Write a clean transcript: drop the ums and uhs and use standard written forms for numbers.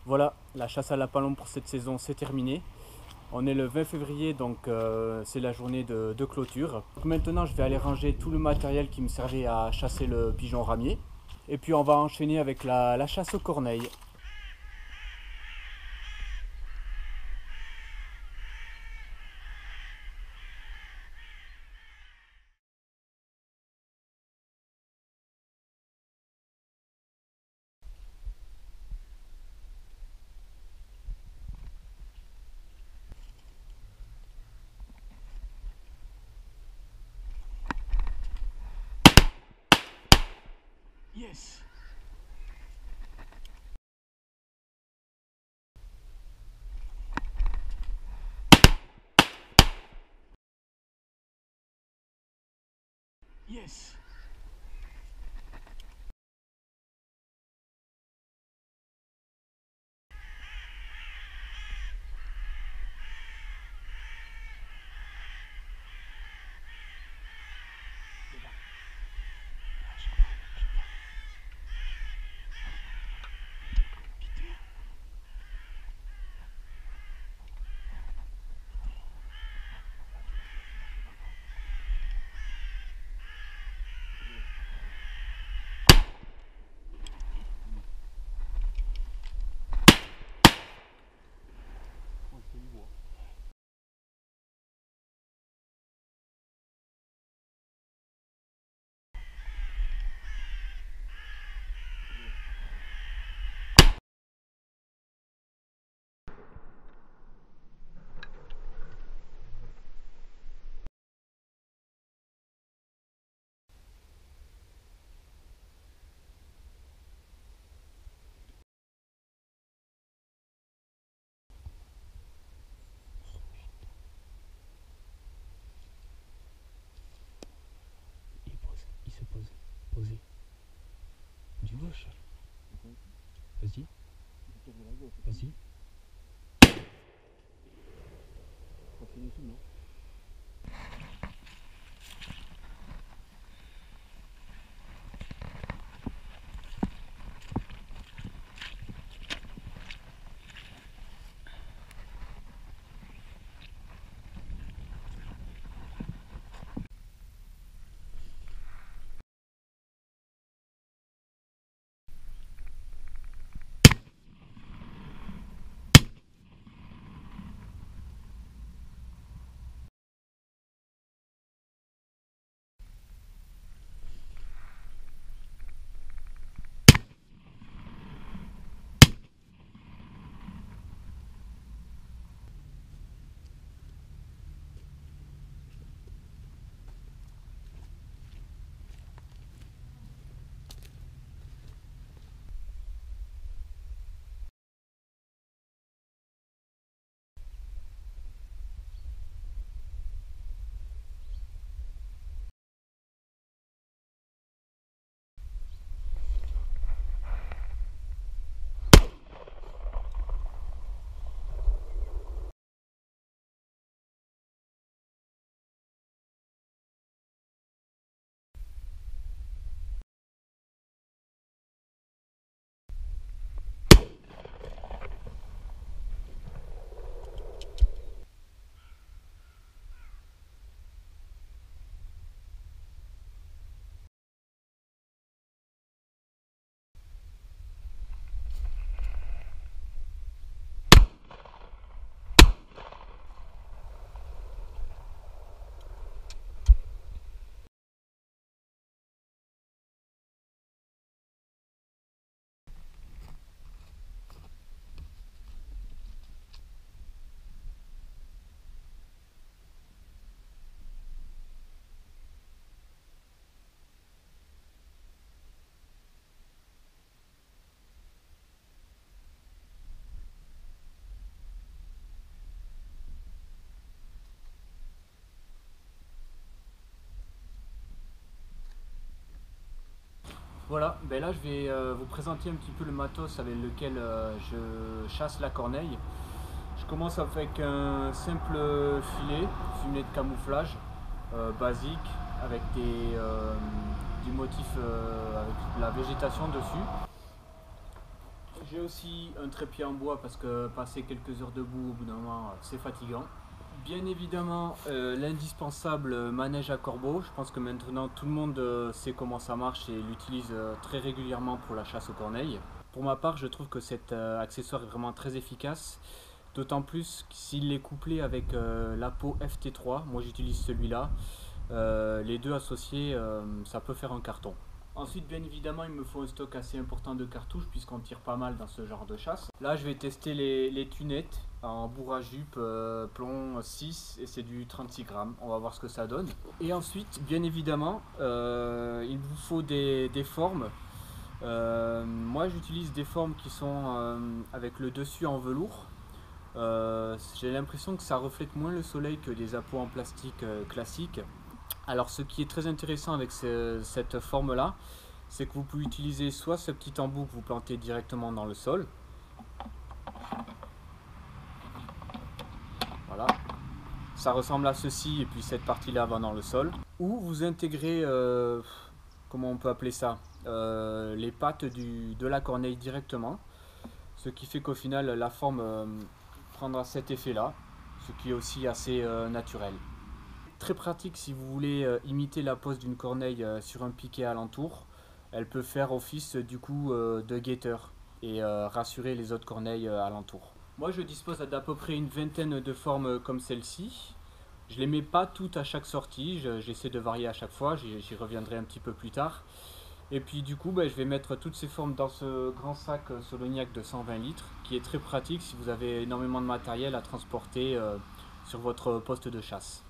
Voilà, la chasse à la palombe pour cette saison c'est terminé. On est le 20 février, donc c'est la journée de clôture. Donc maintenant, je vais aller ranger tout le matériel qui me servait à chasser le pigeon ramier. Et puis on va enchaîner avec la chasse aux corneilles. Yes! Yes! Il se pose. Posez. Du gauche. Vas-y. Vas-y. Voilà, ben là je vais vous présenter un petit peu le matos avec lequel je chasse la corneille. Je commence avec un simple filet, fumier de camouflage basique avec du motif avec de la végétation dessus. J'ai aussi un trépied en bois parce que passer quelques heures debout au bout d'un moment c'est fatigant. Bien évidemment l'indispensable manège à corbeau. Je pense que maintenant tout le monde sait comment ça marche et l'utilise très régulièrement pour la chasse aux corneilles. Pour ma part je trouve que cet accessoire est vraiment très efficace. D'autant plus s'il est couplé avec l'Apo FT3, moi j'utilise celui-là. Les deux associés, ça peut faire un carton. Ensuite, bien évidemment, il me faut un stock assez important de cartouches puisqu'on tire pas mal dans ce genre de chasse. Là, je vais tester les tunettes en bourre à jupe plomb 6 et c'est du 36 grammes. On va voir ce que ça donne. Et ensuite, bien évidemment, il vous faut des formes. Moi, j'utilise des formes qui sont avec le dessus en velours. J'ai l'impression que ça reflète moins le soleil que des appos en plastique classiques. Alors ce qui est très intéressant avec cette forme là, c'est que vous pouvez utiliser soit ce petit embout que vous plantez directement dans le sol. Voilà, ça ressemble à ceci et puis cette partie là va dans le sol. Ou vous intégrez, comment on peut appeler ça, les pattes de la corneille directement. Ce qui fait qu'au final la forme prendra cet effet là, ce qui est aussi assez naturel. Très pratique si vous voulez imiter la pose d'une corneille sur un piquet alentour. Elle peut faire office du coup de guetteur et rassurer les autres corneilles alentour. Moi je dispose d'à peu près une vingtaine de formes comme celle-ci. Je les mets pas toutes à chaque sortie, j'essaie de varier à chaque fois, j'y reviendrai un petit peu plus tard. Et puis du coup je vais mettre toutes ces formes dans ce grand sac Soloniac de 120 litres qui est très pratique si vous avez énormément de matériel à transporter sur votre poste de chasse.